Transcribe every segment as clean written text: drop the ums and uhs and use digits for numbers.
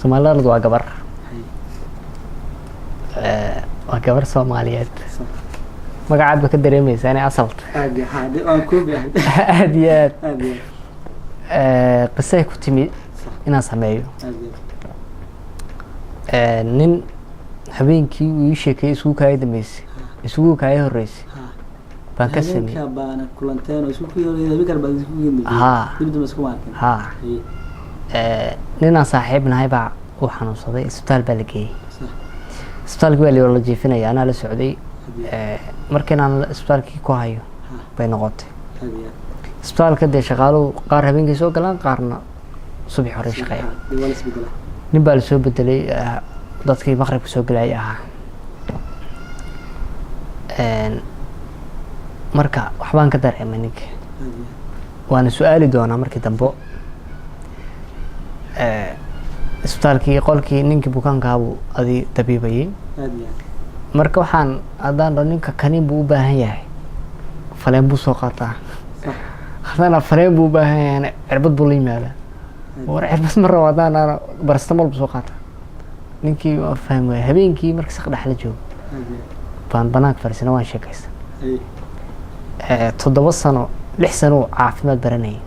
Soomaaliland waa gabar hay waa gabar Soomaaliyeed magacaad ba ka dareemaysaa inay asalta aad iyo aad aan ku bixiyo aad iyo aad aad iyo qisay ku timi inaan sameeyo aad iyo nin habeenkii uu ii sheekay isugu kaay dambeysay isugu kaay horeysay baan ka sameeyay ka baana kulanteen oo isku yooday habeen baa isku yimid dibadda isku maarkin nin aan saaxiib nahay baa uu xanuunsaday isbitaal baa la geeyay isbitaalkii waa la jiifinaya anaa la socday markii aan isbitaalkii ku hayo bay noqotay isbitaalka dee shaqaaluhu qaar habeenkii soo galaan qaarna subax hore shaqeeya nin baa la soo bedelay dadkii maqribka soo galay ahaa marka waxbaan ka dareemay ninka waana su'aali doonaa markii dambe isbitaalkii qolkii ninkii bukaankaabuu adii dabiibayay marka waxaan haddaan ninka kaniin buu u baahan yahay faleen buu soo qaataa haddana faleen buu u baahan yahay cirbad buu la yimaadaa war cirbad ma rabo haddaan barastamool buu soo qaataa ninkii waa fahmi waaya habeenkii marka saq dhex la joogo baan banaanka fadhiisana waan sheekaysan 7 sano 6 sano caafimaad baranayay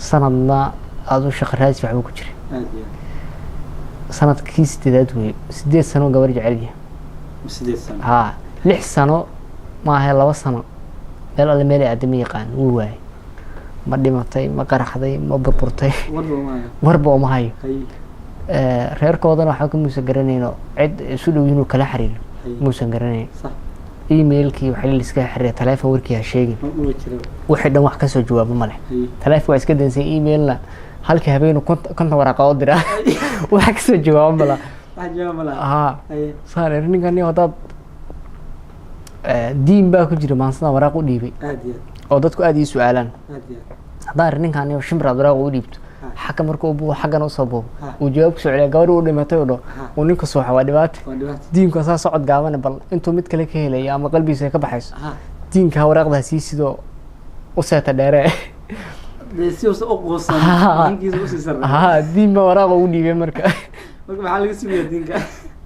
sanadna aadu shaqo raadis waxba ku jiray sanadkii 8 wey 8 sano gabar jecel yahay 8 sano 6 sano ma aha 2 sano meel alle meel aadami yaqaan uu waay ma dhimatay ma qaraxday ma burburtay warba ma hayo reerkoodana waxa ka muusa garanayno cid isu dhow inuu kala xiriiro muusan garanay emailkii waxa la iska xiriir telefoon warkii ha sheegin wixii dhan wax ka soo jawaabo ma leh telefoon waa iska dansan emailna halkii habeen konta waraaqo oo diraa waxa ka soo jawaabo ma leh saareer ninkan iyo dad diin baa ku jira maansada waraaq u dhiibay oo dadku aad ii su'aalaan haddaan ninkan iyo shimbir waraaq u dhiibto xaka markuu buu xagan u soo boobo uu jawaab ku soo celiya gabar uu dhimatay oo uu ninka soo xawaa dhibaato diinku saa socod gaaban bal intuu mid kale ka helay ama qalbigiisa ka baxayso diinka waraaqda si sidoo u seeta dheere si uu u qosan ninkiisa u sii diin ba waraaq u dhiibay marka maxaa laga sameeyay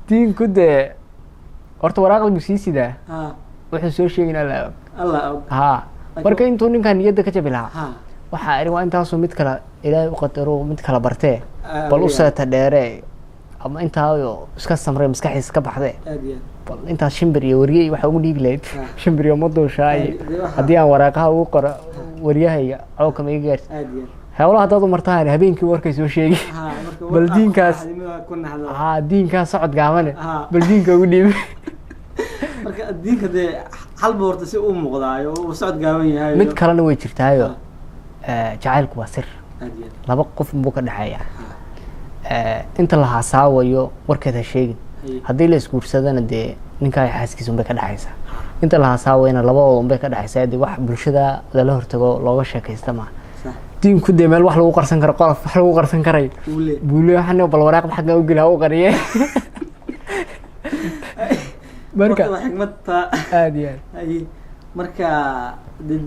diinku de horta waraaqda buu sii sidaa wuxuu soo sheegin Allah marka intuu ninkan niyada ka jabi lahaa waxa ari waa intaas mid kala ilaahay u qadaro mid kala bartee bal u seeta dheere ama intaayo iska samray maskaxiisa ka baxday bal intaas shimbir iyo wariyay waxa ugu dhiibi lahayd shimbir iyo madooshaay haddii aan waraaqaha ugu qoro wariyahayga oo kama iga gaartay hawlaha dad u martaan habeenkii warkay soo sheegi bal diinkaas diinkaas socod gaabane bal diinka ugu dhiibi marka diinka de hal boorta si uu muuqdaayo oo socod gaaban yahay mid kalena way jirtaayo jacaylku waa sir laba qof buu ka dhaxeeyaa inta la hasaawayo warkeeda sheegin haddii la isguursadana dee ninka ay xaaskiisa bay ka dhaxaysaa inta la hasaawayna labadooda bay ka dhaxaysaa dee wax bulshada lala hortago looga sheekaysta ma diinku dee meel wax lagu qarsan karo qof wax lagu qarsan karay buule waxna bal waraaqda xagga u gilaa u qariyay marka xigmadta aad iyo aad marka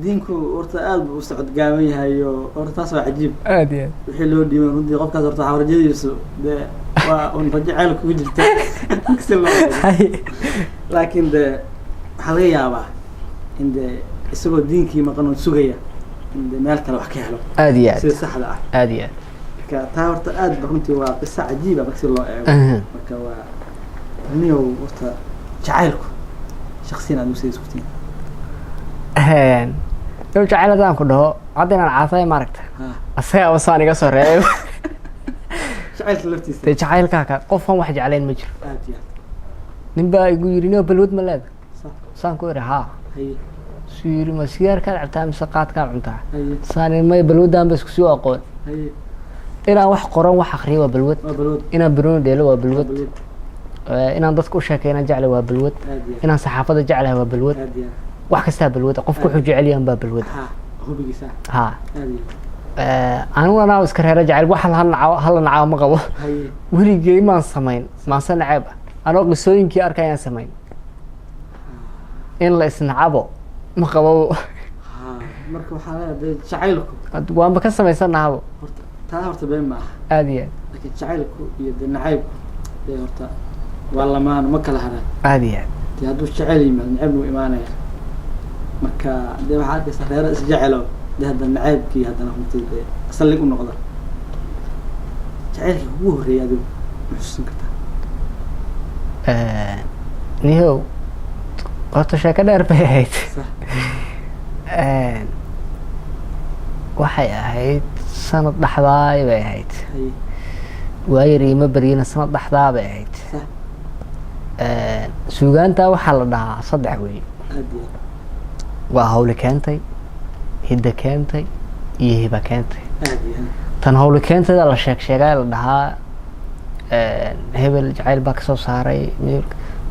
diinku horta aad buu socod gaaban yahay oo horta taas waa cajiib aad iyo wixii loo dhiibay runtii qofkaas horta xawrajadiisu de waa un rajacayl ku jirta laakiin de waxaa laga yaabaa in de isagoo diinkii maqan oo sugaya in de meel kale wax ka helo aad iyo aad sida saxda ah aad iyo aad marka taa horta aad ba runtii waa qiso cajiib ah si loo eego marka waa niyo horta jacaylku shakhsiyan aad u sii iskutiin لو جعلت أنا كده عدنا العافية ماركت أصير وصاني قصر جعلت لفتي تجعل كاكا قفهم واحد علين مجر نبى يقولون بالود ملاذ صان كوري ها سير مسير كان عتام سقات كان عمتها صاني ما بالود دام بس كسوق أقول إنا واحد قرن واحد خريبة بالود إنا برون ديلوا بالود إنا ضدك وشاك إنا جعلوا بالود إنا صحافة جعلها بالود wax kasta balwada qofku wuxuu jecel yahay baa balwada hubigiisa anigu anaa iska reera jecel wax hal nacaaw ma qabo weligay ma samayn ma sanacab anoo qisooyinkii arkayaan samayn in la isnacabo ma qabo marka waxa la jacaylku waan ba ka samaysanahay taa horta been maaha aad iyo aad laakiin jacaylku iyo nacaybku ee horta waa lamaan ma kala haraan aad iyo aad dee hadduu jecel yimaado nacayb wuu imaanaya marka dee waxaa arkaysa reero isjecelo dee hadda nacaybkii haddana runtii dee sallig u noqda jacaylkii kugu horreeyay adigu ma xusuusan kartaa nihow horta sheeko dheer bay ahayd waxay ahayd sanad dhexdaay bay ahayd waayar iima baryina sanad dhexdaa bay ahayd suugaanta waxaa la dhahaa 3 wey waa hawli keentay hidda keentay iyo hiba keentay tan hawli keentayda la sheegay la dhahaa hebel jacayl baa kasoo saaray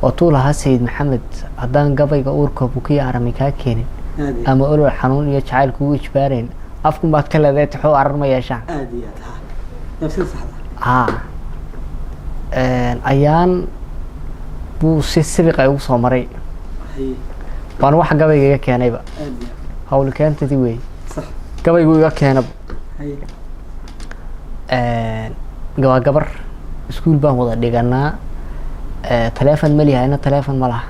oo tuu lahaa sayid maxamed haddaan gabayga uurka bukiya arami kaa keenin ama olol xanuun iyo jacayl kugu ijbaarayn afkun baad ka leedahay taxoo arar ma yeeshaan ayaan buu si sibiq ay ugu soo maray baan wax gabayga iga keenayba hawli keentadii wey gabaygu iga keenaba waa gabar iskuul baan wada dhiganaa teleefon ma lihayna teleefon ma laha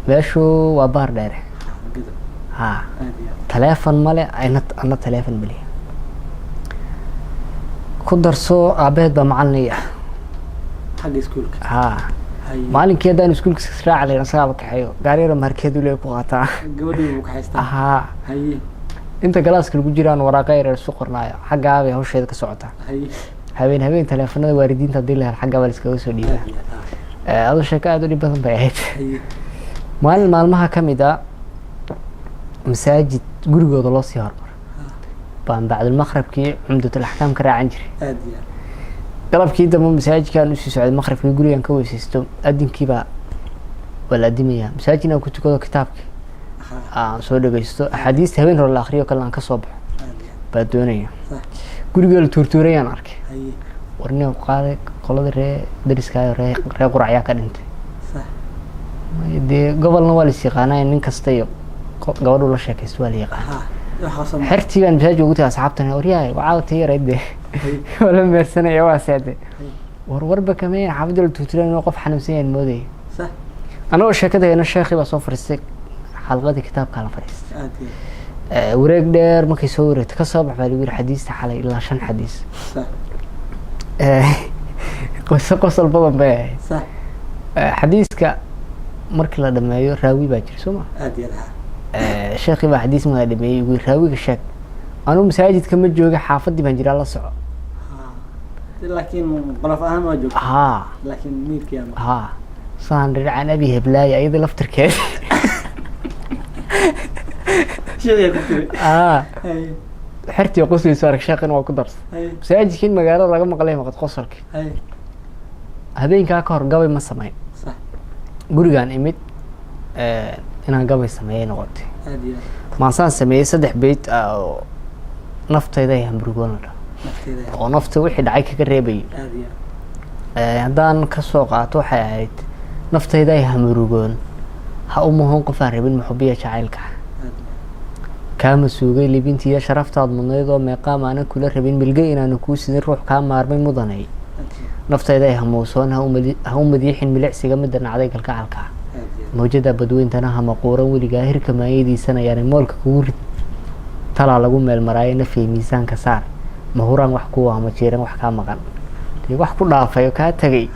meeshu waa baar dheere ha teleefon male ana teleefon ma liha ku darso aabaheed baa macalin ah xagga iskuulka ha maalinkii haddaan iskuulka israaca layna saaba kaxeeyo gaariyara markeed ule ku qaataa gabadhii buu ka haystaa ha inta galaaska lagu jiraan waraaqa yar isu qornaayo xaggaa bay hawsheeda ka socotaa habeen teleefanada waalidiinta haddii la helo xaggaa baa liskaga soo dhiibaa adoo sheeko aad u dhib badan bay ahayd maalin maalmaha ka mid a masaajid gurigooda loo sii hormaro baan bacdulmaqribkii cumdatul axkaam ka raacan jiray galabkii dambe masaajidkaan usii socday maqribkii gurigaan ka weysaysto adinkiibaa waa la adimayaa masaajid inaan ku tukado kitaabkii aan soo dhagaysto axaadiista habeen hore la akriyo kale aan ka soo baxo baa doonaya guriga la tuurtuurayaan arkay warni qaaday qolada ree dariskaayo ree quracyaa ka dhintay dee gobolna waa lis yaqaanaa nin kasta iyo gabadhu la sheekaysto waa la yaqaana xertii baan masaajid ugu tagay asxaabtan waryahay wacaawta yarayde wala meersanaya waa seede warba kameen xaafadda la tuurtuuran inuu qof xanuunsan yahay moodaya anagoo sheekadayna sheekhi baa soo fariistay xalqadii kitaabka la fariistay wareeg dheer markay soo wareegtay ka soo bax baa lagu yiri xadiista xalay ilaa 5 xadiis qosol badan bay ahayd xadiiska markii la dhameeyo raawi baa jira sooma sheekhi baa xadiis ma dhameeyay ugu raawiga sheeg anuu masaajidka ma jooga xaafadii baan jiraa la soco laakiin qalaf ahaan waa joogta laakiin miirkii ama saan raacan abi heblaay ayada laftirkeed xertii qoslayso arag sheekhan waa ku darsa masaajidkiin magaalada laga maqlay maqad qosolki habeenkaa ka hor gabay ma samayn gurigaan imid inaan gabay sameeyay noqotay maasaan sameeyay 3 beyt oo naftayda ay hamburgoon la oo nafta wixii dhacay kaga reebay haddaan ka soo qaato waxay ahayd naftayda ay hamburgoon ha u muhon qof aan rabin muxubiya jacaylka kaama suugay libintiya sharaftaad mudnayd oo meeqaam aanan kula rabin milgay inaanu kuu sidin ruux kaa maarmay mudanay naftayda ay hamuusoon ha u madiixin milicsiga midda nacday galgacalka mawjada badweyntana ha maquuran weligaa hirka maayadiisana yaani moolka kugu rid talaa lagu meel maraayo nafay miisaanka saar mahuraan wax kuwa ama jeeran wax kaa maqan dee wax ku dhaafay oo kaa tagay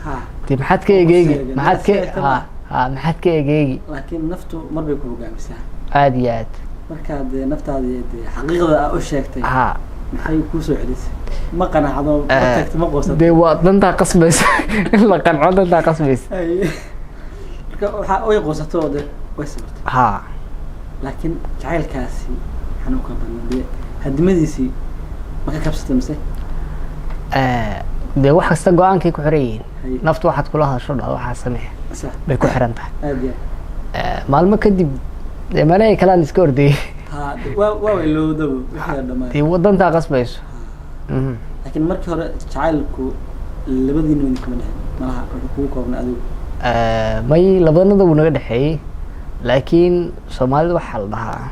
dee maxaad ka egeegi maxaad ka egeegi laakiin naftu mar bay ku hogaamisaa aad iyo aad markaad naftaada xaqiiqda u sheegtay maxay ku soo celisay ma qanacdo tagto ma qoosatay dee waa dantaa qasbaysa in la qanco dantaa qasbaysa marka waxa ay qoosato oo way sabirtay laakiin jacaylkaasi xanuunka badan hadimadiisii ma ka kabsatay mise dee wax kasta go-aankay ku xiran yihiin naftu waxaad kula hadasho dhaa waxaa samee bay ku xiran tahay maalmo kadib dee malay kalaan iska ordayay waa ilowdaba wixii dhammaan dee wadantaa qasbayso laakiin markii hore jacaylku labadiina wada kama dhexin malaha wuxuu kugu koobna adigu may labadanada wuu naga dhexeeyey laakiin soomaalida waxaa la dhahaa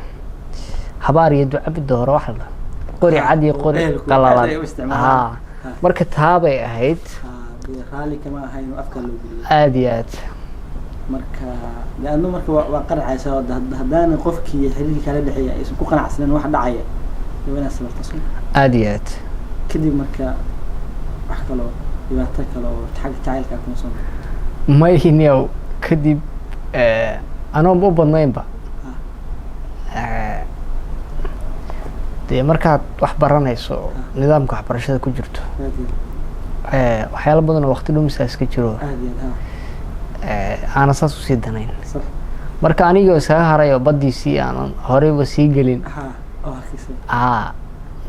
habaar iyo duca midda hore waxa la dhahaa qori cad iyo qori qalalan marka taabay ahayd raalli kama ahayn afka loo geliyo aad iyo aad marka laanu marka waa qaracaysa hadaan qofkii xiriirka kala dhaxeeya ay isku qanacsaneen wax dhacaya wayna sababtaas aad iyo aad kadib marka wax kale dhibaato kale oo jacaylka ku soo ma ihiniyow kadib anoo u badnaynba dee markaad wax baranayso nidaamka waxbarashada ku jirto waxyaalo badan oo waqti dhumis iska jiro aan saas u sii danayn marka aniga isaga haray oo badiisii aan horeyba sii gelin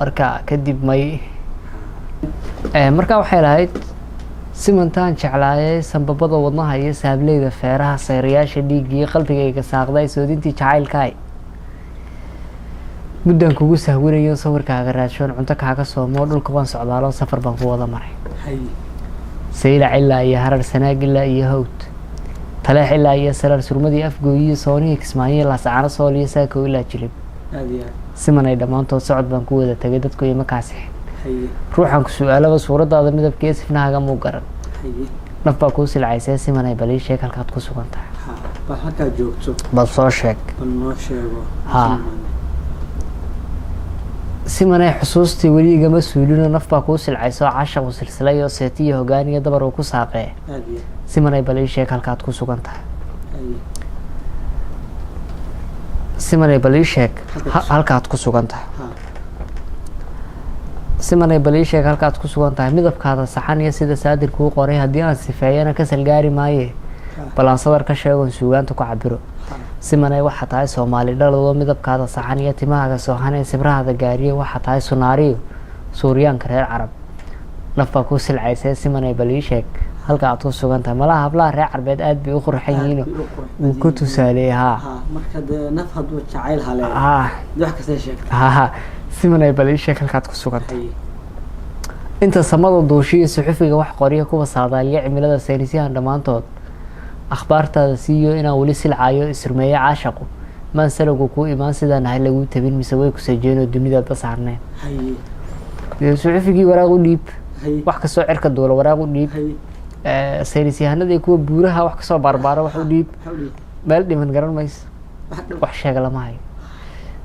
marka kadib may marka waxay lahayd simantaan jeclaayay sanbabada wadnaha iyo saableyda feeraha sayrayaasha dhiigii qalbigayga saaqday soodintii jacaylkaay muddan kugu sahwinayo sawirkaaga raashoon cunto kaaga soomo dhulka waan socdaalo safar baan ku wada maray saylac ilaa iyo harar sanaag ilaa iyo hawd taleex ilaa iyo saraar surmadii afgooyiyo soonihii kismaayo laasacaano sool iyo saako ilaa jilib simanay dhammaantood socod baan ku wada tagay dadku ima kaasixin ruuxan ku su'aalaba suuradaada midabkee sifnahaaga muu garan naf baa kuu silcaysee simanay bal ii sheeg halkaad ku sugan tahay bal halkaad joogto bal soo sheeg bal noo sheego simanay xusuustii weli igama suulino naf baa kuu silcayso cashaqu silsilay oo seetiyo hogaaniya dabar uu ku saaqee simanay bal ii sheeg halkaad ku sugan tahay simanay bal ii sheeg halkaad ku sugan tahay simanay bal ii sheeg halkaad ku sugan tahay midabkaada saxan iyo sida saadir kuu qoray haddii aan sifeeyana ka salgaari maaye bal aan sadar ka sheegoon suugaanta ku cabiro simanay waxaa tahay soomaali dhaladoo midabkaada saxan iyo timahaaga sooxanee sibrahada gaariye waxaa tahay sunaariyo suuryaanka reer carab naf baa kuu silcaysee simanay bal ii sheeg halka aad ku sugan tahay malaha hablaha reer carbeed aad bay u qurxan yihiin uu ku tusaaleeyay marka dee naf hadduu jacayl haleeyo wax kasta sheegta simanay bal ii sheeg halkaad ku sugan tahay inta samada duushiyo suxufiga wax qoriya kuwa saadaaliya cimilada saynisyahan dhammaantood akhbaartaada siiyo inaan weli silcayo isrumeeyo caashaqu maan salagu kuu imaan sidaan ahay laguu tabin mise way ku sajeenoo dunidaadba saarneen dee suxufigii waraaq u dhiib wax kasoo cirka duula waraaq u dhiib saynisyahanadii kuwa buuraha wax kasoo baarbaaro wax u dhiib meel dhiman garan mayso wax sheega lama hayo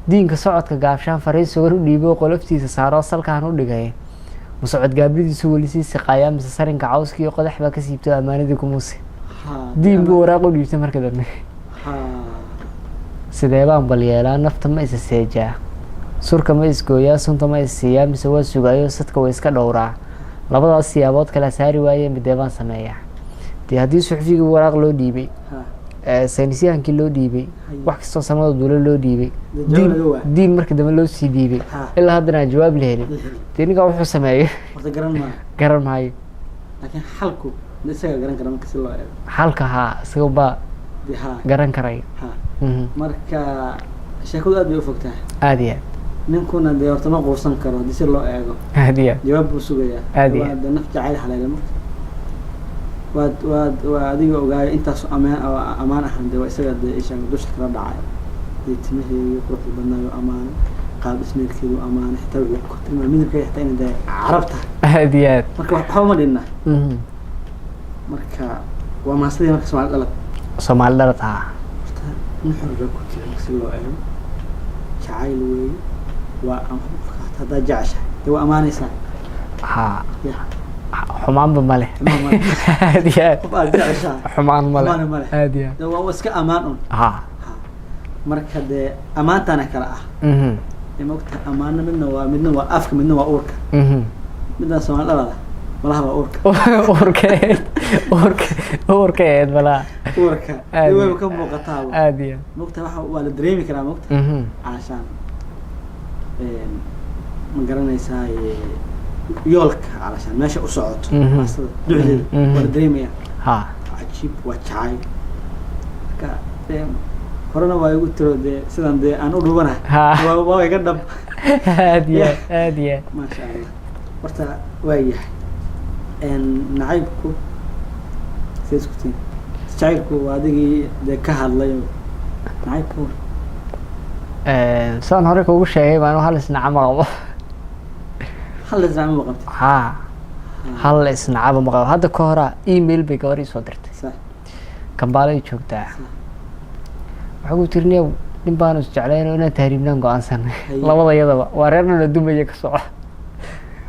diinka socodka gaabshaan fariin sugan u dhiiboo qoloftiisa saaroo salkaan u dhigay musocod gaabridiisu weli sii siqaayaa mise sarinka cawskiiyo qodax baa ka siibto ammaanadii kumuuse diin buu waraaq u dhiibtay marka dambe sidee baan bal yeelaa nafta ma isa seejaa surka ma isgooyaa sunta ma is siiyaa mise waa sugaayo sadka way iska dhowraa labadaas siyaabood kala saari waaye midee baan sameeyaa dee haddii suxufigii waraaq loo dhiibay saynisyahankii loo dhiibay wax kastoo samada duulo loo dhiibay diin markii dambe loo sii dhiibay ilaa haddana aan jawaab la helin dee ninkaa wuxuu sameeyey garan maayo xalka isaga baa garan karay marka sheekadu aad bay u fogtahay aad iyo ninkuna dee horta ma quusan karo haddii si loo eego aad iyo jawaab buu sugayaa aad iyo naf jacayl haleele marka waa adiga ogaayo intaas amaan ahan dee waa isaga dee isha dusha kala dhacayo dee timaheedu quruxda badnaayo amaano qaab dhismeedkeedu amaano xitaa wuxuu ku tilmaamay midabkeeda xitaa inay dee carab tahay aad iyo aad marka waxba ma dhinna marka waa maasadii marka soomaali dhalad horta nuxur baa ku jira si loo eego jacayl weeye waa haddaa jeceshahay dee waa amaanaysaa xumaanba male aad iyo aad xumaan male aad iyo aad waa iska amaan un marka dee amaantana kala mogta amaana midna waa afka midna waa uurka midna soomaali dhalada malaha waa uurka eed malaha uurka wayba ka muuqataaba aad iyo mogta waa la dareemi karaa mogta caashaan ma garanaysaa yoolka calashaan meesha u socoto maasada ducdeeda waa la dareemaya cajiib waa jacayl marka horena waa igu tiro dee sidan dee aan u dhubanahay waa iga dhab aad iyo aad iyo maasha allah horta waa yahay nacaybku siday isku tihin jacaylku waa adigii dee ka hadlay nacaybku sidaan hore kugu sheegay baan hal isnacama qabo هل زعما ما قبتي ها هل isnacaba ma qabo hadda ka hor email bay gabar ii soo dirtay صح Kampala joogtaa waxa uu tirnay nin baan is jeclayno inaan tahriibnaan go'aansanay labada iyadaba waa reerna la dumaya ka socda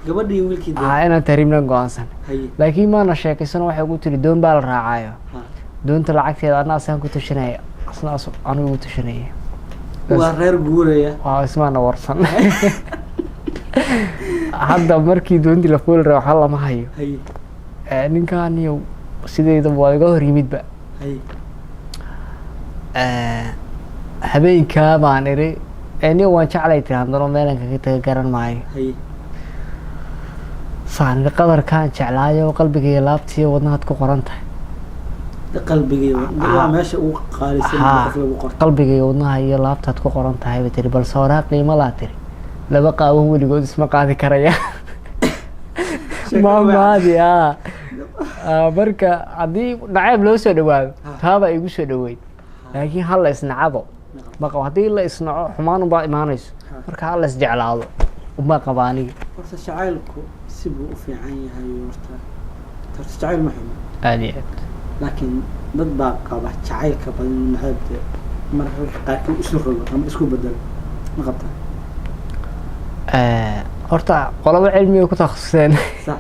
gabadhii wiilkii inaan tahriibnaan go'aansan laakiin ma na sheekaysan waxa uu tiri doon baa la raacayo doonta lacagteeda ana asaan ku tashanay asna anigu u tashanay waa reer guuraya waa ismaana warsan hadda markii doontii la fuul raaxo waxa lama hayo ninkaan iyo sideeda waa iga hor yimidba habeenka baan iri ani waan jeclay tiraan meelan kaga taga garan maayo saan qadarkaan jeclaayo qalbigayga laabtiyo wadnaad ku qoran tahay qalbigayga waa meesha uu qaalisan qof lagu qorto qalbigayga wadnaha iyo laabtaad ku qoran tahay ba tiri bal soo raaq qiimo la tiri laba qaawan weligood isma qaadi karaya maamaadi marka haddii nacayb loo soo dhawaado taaba igu soo dhaweyd laakiin hal la isnacabo ma qabo haddii la isnaco xumaan baa imaanayso marka hal la isjeclaado uma qabaaniga horta jacaylku si buu u fiican yahay horta jacayl ma xumo aad iyo aad laakiin dad baa qaba jacaylka badan naxabta mararka qaarkood isu rogo ama isku bedelo ma qabtaa horta qolaba cilmiga ku takhasuseen صح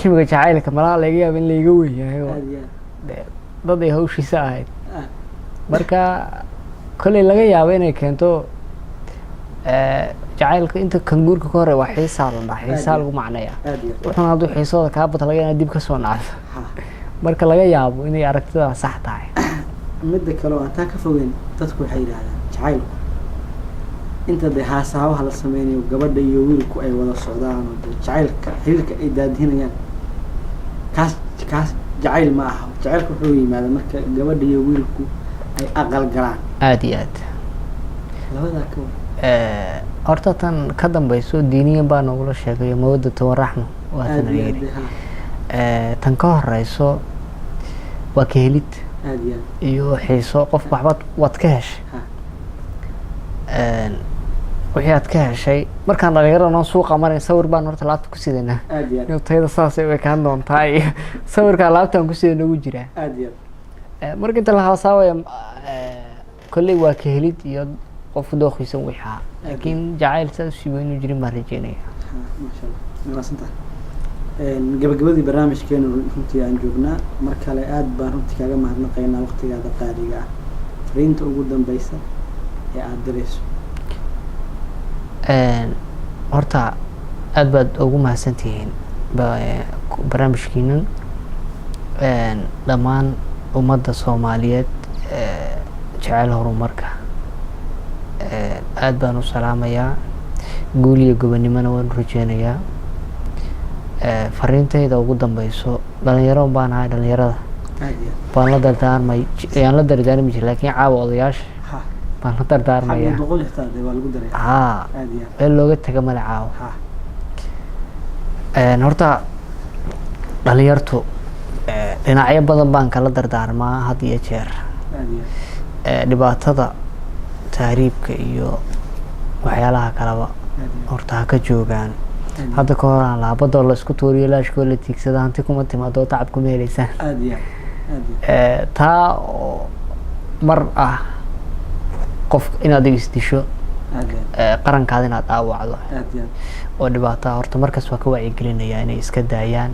cilmiga jacaylka malaha laga yaabo in layga weeyahay dad ay hawshiisa ahayd marka kolay laga yaabo inay keento jacaylka inta kan guurka ka hore waa xiisaa la dhahay xiisaa lagu macneeyaa wuxuuna hadduu xiisooda kaa bata laga dib ka soo nacdo marka laga yaabo inay aragtida sax tahay midda kale oo taa ka fogeyn dadku waxay yiraahdaan jacaylku inta de haasaha la sameeyo gabadha iyo wiilku ay wada socdaan oo jacaylka xiriirka ay daadinayaan kaas jacayl ma aha jacaylku wuxuu yimaada marka gabadha iyo wiilku ay aqal galaan aad iyo aad labada ka horta tan ka dambayso diiniyan baa nagula sheegay mawadda wa raxmo waa tan yiri tan ka horeyso waa ka helid aad iyo xiiso qof waxba wad ka heshay wixii aad ka heshay markaan dhalinyarada suuqa maray sawir baan horta laabta ku sidanaa iyo tayada saas ay kaan doontaa iyo sawirka laabtaan ku sidan ugu jira marka inta la haasaaway kulli waa ka helid iyo qof dooqiisa wixii laakiin jacayl saas si weyn u jirin ma rajeynaya ma sha Allah maasanta gabagabadii barnaamijkeena runtii aan joognaa mar kale aad baan runtii kaga mahadnaqaynaa waqtigaada qaaliga ah fariinta ugu dambaysa ee aad dirayso horta aad baad ugu mahadsantihiin barnaamijkiinan dhammaan ummadda Soomaaliyeed jecel horumarka aad baan u salaamayaa guul iyo gobonimona waan rajeynayaa fariintayda ugu dambayso dhalinyaro baan ahay dhalinyarada baan la dardaarmay ayaan la dardaarmi jiray laakiin caawa odayaasha baan la dardaarmaya meel looga taga mala caawo horta dhalinyartu dhinacyo badan baan kala dardaarmaa had iyo jeer dhibaatada tahriibka iyo waxyaalaha kaleba horta ha ka joogaan hadda ka hor aan laabadoo la isku tuuriyo laashkoo la tiigsada hanti kuma timaado tacab kuma helaysaan taa mar ah qof inaad isdisho qarankaada inaad dhaawacdo oo dhibaato horta markaas waa ka wacyigelinayaa inay iska daayaan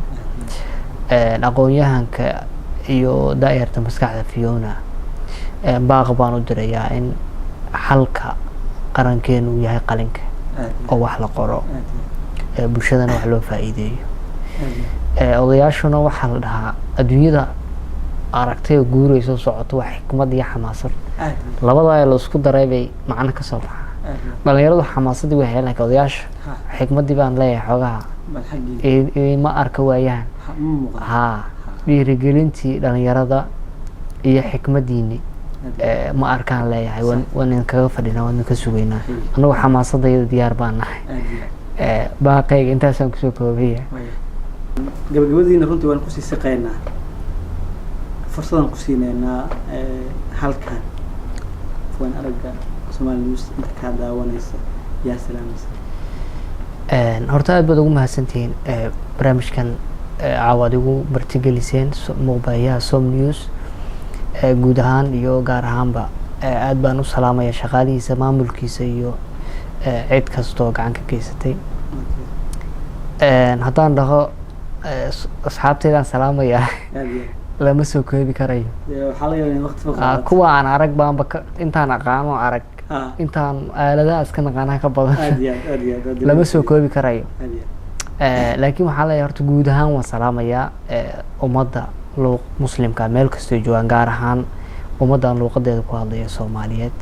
aqoon-yahanka iyo daayarta maskaxda Fiona baaq baan u dirayaa in xalka qarankeenu uu yahay qalinka oo wax la qoro bulshadana wax loo faa'iideeyo odayaashuna waxa la dhahaa adduunyada aragtay guurayso socoto wax xikmad iyo xamaasad labada la isku daray bay macna ka soo baxaa dhalinyaradu xamaasadii way helaan odayaasha xikmadii baan leeyahay xogaha ma arka waayaan dhiirigelintii dhalinyarada iyo xikmadiini ma arkaan leeyahay waan kaga fadhinaa waan ka sugaynaa anagu xamaasadayda diyaar baan nahay baaqayga intaasaan kusoo koobaya gabagabadiina runtii waan kusii siqaynaa fursadaan ku siinaynaa halkan waan aragga Soomaali News inta ka daawanaysa yaa salaamaysa horta aad baad ugu mahadsantihiin barnaamijkan caawaad igu martigeliseen muuqbayaha Som News guud ahaan iyo gaar ahaanba aad baan u salaamaya shaqaalihiisa maamulkiisa iyo cid kastoo gacan ka geysatay haddaan dhaho asxaabteydaan salaamaya lama soo koobi karayo kuwa aan arag baanba intaan aqaano arag intaan aaladaha iska naqaanaha ka badan lama soo koobi karayo laakiin waxaa leeyahay horta guud ahaan waan salaamayaa ummadda muslimka meel kastoo joogaan gaar ahaan ummaddan luuqadeeda ku hadlaya Soomaaliyeed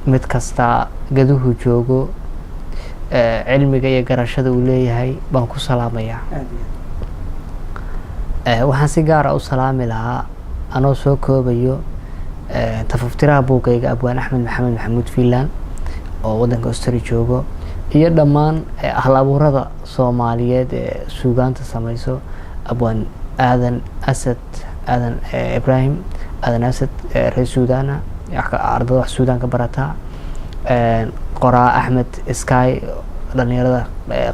mid kasta gaduhu joogo cilmiga iyo garashada uu leeyahay baan ku salaamayaa waxaan si gaar ah u salaami lahaa anoo soo koobayo tafaftiraha buugayga Abwaan Axmed Maxamed Maxamuud Fiilaan oo waddanka Australia joogo iyo dhammaan hal-abuurada Soomaaliyeed ee suugaanta samayso Abwaan Aadan Asad Aadan Ibrahim Aadan Asad reer Suudaana ardada wax Suudaan ka barata qoraa Axmed Sky dhalinyarada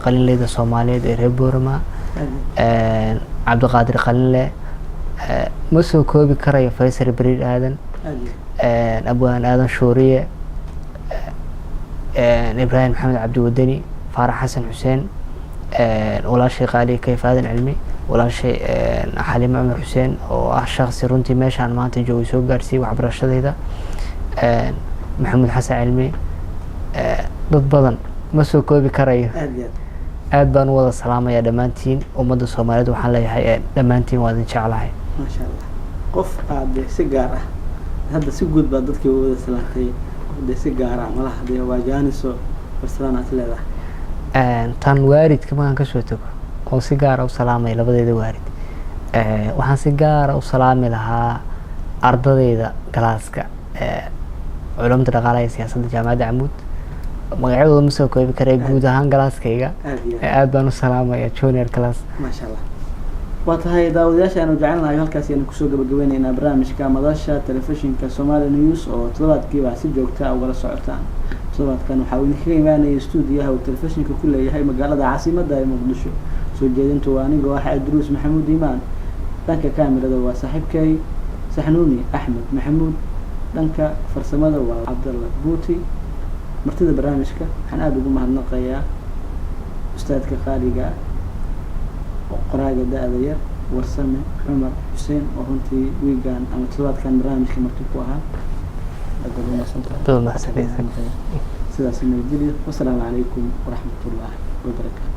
qalinleyda Soomaaliyeed ee reer Boorama Cabdiqaadir Qalinle ma soo koobi karayo Faysal Bariir Aadan Abwaan Aadan Shuuriye Ibrahim Maxamed Cabdi Wadani Faarax Xasan Xuseen walaashay qaali Kayf Aadan Cilmi walaashay Xaliime Cumar Xuseen oo ah shakhsi runtii meeshaan maanta joogay soo gaarsiiyay waxbarashadayda Maxamed Xasan Cilmi dad badan ma soo koobi karayo aad baan u wada salaamayaa dhammaantiin ummadda Soomaaliyeed waxaan leeyahay dhammaantiin waa idin jeclahay maasha Allah qof aad si gaar ah hadda si guud baa dadkii wada salaatay qof si gaar ah malaha hadii waajaaniso farsanaad leedahay tan waaridka ma ka soo tago oo si gaar ah u salaamay labadeeda waarid waxaan si gaar ah u salaami lahaa ardadeyda galaaska culumta dhaqaalaha iyo siyaasadda jaamacadda Camuud magacyadooda ma soo koobi karay guud ahaan galaaskayga aad baan u salaamaya junior class maasha Allah waa tahay daawadayaasha aanu jecelnahay halkaas ayaan kusoo gabagabaynaynaa barnaamijka madasha telefishinka Somali News oo toddobaadkiiba si joogto ah ugala socotaan toddobaadkan waxaa uu idinkaga imaanayay stuudiyaha uu telefishinka ku leeyahay magaalada caasimadda ee Muqdisho soo jeedintu waa aniga waxa Idruus Maxamuud Imaan dhanka kaamirada waa saaxiibkay Saxnuuni Axmed Maxamuud dhanka farsamada waa Cabdalla Buuti martida barnaamijka waxaan aad ugu mahadnaqayaa ustaadka qaaliga qoraaga da'da yar Warsame Cumar Xuseen oo runtii wiigan ama toddobaadkan barnaamijka markii ku ahaa sidaas ma jiri wassalaamu calaykum waraxmatullaahi wabarakaatu